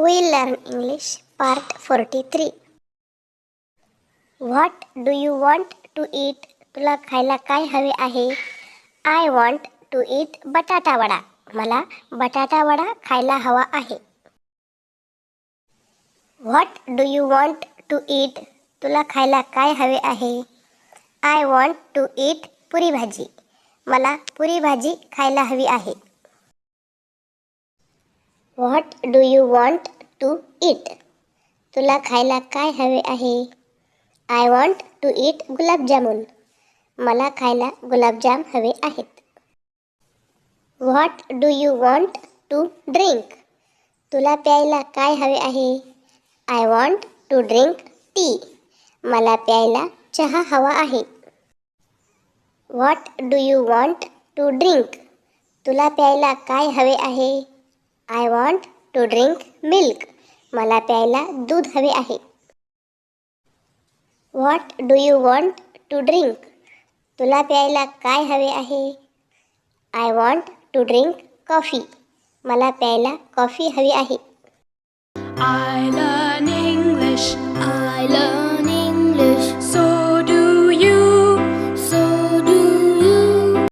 We'll learn English part 43. What do you want to eat? तुला खायला काय हवे आहे? I want to eat बटाटा वडा. मला बटाटा वडा खायला हवा आहे. What do you want to eat? तुला खायला काय हवे आहे? I want to eat पुरी भाजी. मला पुरी भाजी खायला हवी आहे. What do you want to eat? तुला खायला काय हवे आहे? I want to eat gulab jamun. मला खायला गुलाबजाम हवे आहेत. What do you want to drink? तुला प्यायला काय हवे आहे? I want to drink tea. मला प्यायला चहा हवा आहे. What do you want to drink? तुला प्यायला काय हवे आहे? I want to drink milk. मला प्यायला दूध हवे आहे. What do you want to drink? तुला प्यायला काय हवे आहे? I want to drink coffee. मला प्यायला कॉफी हवी आहे. I love